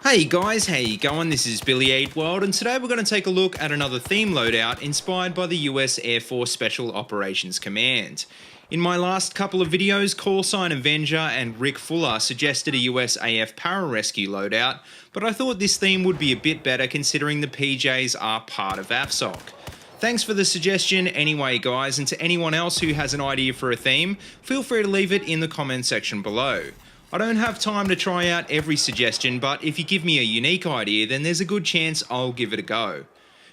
Hey guys, how you going? This is BillyEatWorld, and today we're going to take a look at another theme loadout inspired by the US Air Force Special Operations Command. In my last couple of videos, Callsign Avenger and Rick Fuller suggested a US AF pararescue loadout, but I thought this theme would be a bit better considering the PJs are part of AFSOC. Thanks for the suggestion anyway guys, and to anyone else who has an idea for a theme, feel free to leave it in the comment section below. I don't have time to try out every suggestion, but if you give me a unique idea, then there's a good chance I'll give it a go.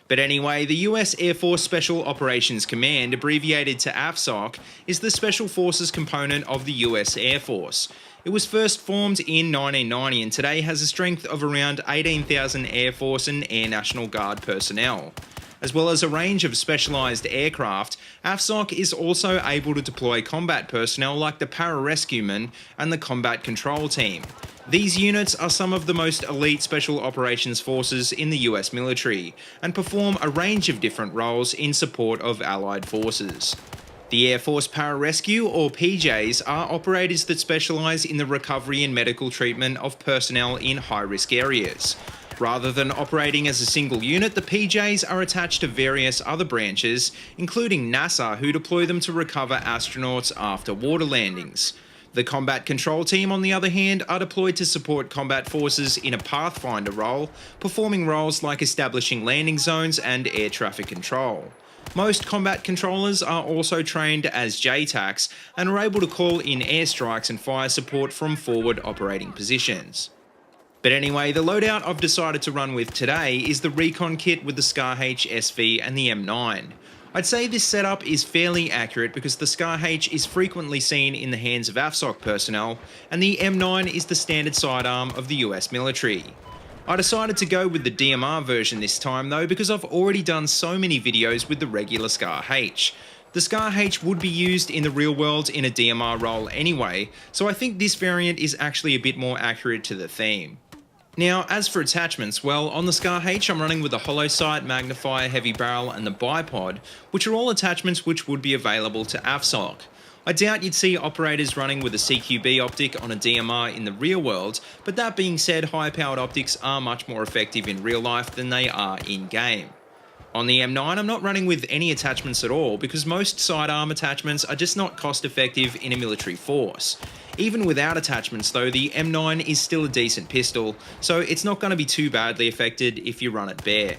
But anyway, the US Air Force Special Operations Command, abbreviated to AFSOC, is the Special Forces component of the US Air Force. It was first formed in 1990 and today has a strength of around 18,000 Air Force and Air National Guard personnel. As well as a range of specialised aircraft, AFSOC is also able to deploy combat personnel like the pararescuemen and the combat control team. These units are some of the most elite special operations forces in the US military and perform a range of different roles in support of allied forces. The Air Force Pararescue, or PJs, are operators that specialise in the recovery and medical treatment of personnel in high-risk areas. Rather than operating as a single unit, the PJs are attached to various other branches, including NASA, who deploy them to recover astronauts after water landings. The Combat Control Team, on the other hand, are deployed to support combat forces in a pathfinder role, performing roles like establishing landing zones and air traffic control. Most combat controllers are also trained as JTACs and are able to call in airstrikes and fire support from forward operating positions. But anyway, the loadout I've decided to run with today is the Recon kit with the SCAR-H SV and the M9. I'd say this setup is fairly accurate because the SCAR-H is frequently seen in the hands of AFSOC personnel, and the M9 is the standard sidearm of the US military. I decided to go with the DMR version this time though because I've already done so many videos with the regular SCAR-H. The SCAR-H would be used in the real world in a DMR role anyway, so I think this variant is actually a bit more accurate to the theme. Now, as for attachments, well, on the SCAR-H I'm running with the hollow sight, magnifier, heavy barrel and the bipod, which are all attachments which would be available to AFSOC. I doubt you'd see operators running with a CQB optic on a DMR in the real world, but that being said, high-powered optics are much more effective in real life than they are in-game. On the M9 I'm not running with any attachments at all because most sidearm attachments are just not cost effective in a military force. Even without attachments though, the M9 is still a decent pistol, so it's not going to be too badly affected if you run it bare.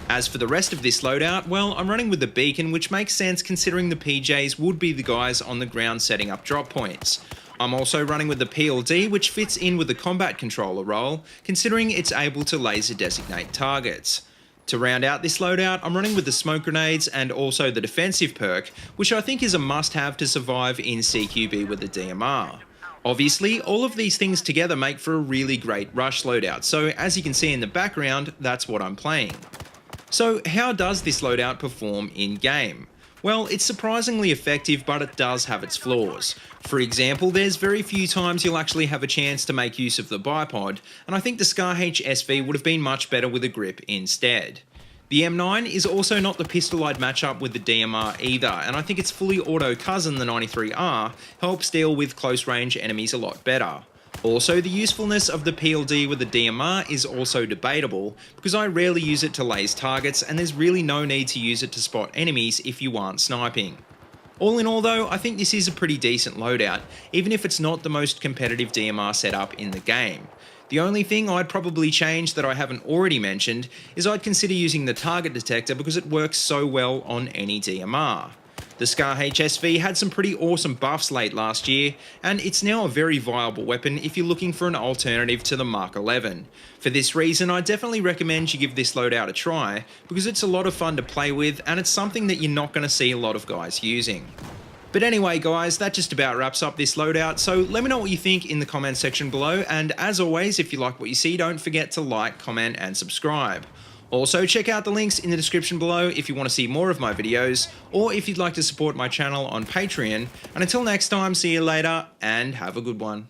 As for the rest of this loadout, well, I'm running with the beacon, which makes sense considering the PJs would be the guys on the ground setting up drop points. I'm also running with the PLD, which fits in with the combat controller role, considering it's able to laser designate targets. To round out this loadout, I'm running with the smoke grenades and also the defensive perk, which I think is a must-have to survive in CQB with the DMR. Obviously, all of these things together make for a really great rush loadout, so as you can see in the background, that's what I'm playing. So how does this loadout perform in-game? Well, it's surprisingly effective, but it does have its flaws. For example, there's very few times you'll actually have a chance to make use of the bipod, and I think the SCAR-H SV would have been much better with a grip instead. The M9 is also not the pistol I'd match up with the DMR either, and I think its fully auto cousin, the 93R, helps deal with close range enemies a lot better. Also, the usefulness of the PLD with the DMR is also debatable, because I rarely use it to laze targets and there's really no need to use it to spot enemies if you aren't sniping. All in all though, I think this is a pretty decent loadout, even if it's not the most competitive DMR setup in the game. The only thing I'd probably change that I haven't already mentioned is I'd consider using the target detector because it works so well on any DMR. The SCAR-H SV had some pretty awesome buffs late last year, and it's now a very viable weapon if you're looking for an alternative to the Mark 11. For this reason, I definitely recommend you give this loadout a try, because it's a lot of fun to play with and it's something that you're not going to see a lot of guys using. But anyway guys, that just about wraps up this loadout, so let me know what you think in the comment section below, and as always, if you like what you see, don't forget to like, comment and subscribe. Also, check out the links in the description below if you want to see more of my videos, or if you'd like to support my channel on Patreon, and until next time, see you later, and have a good one.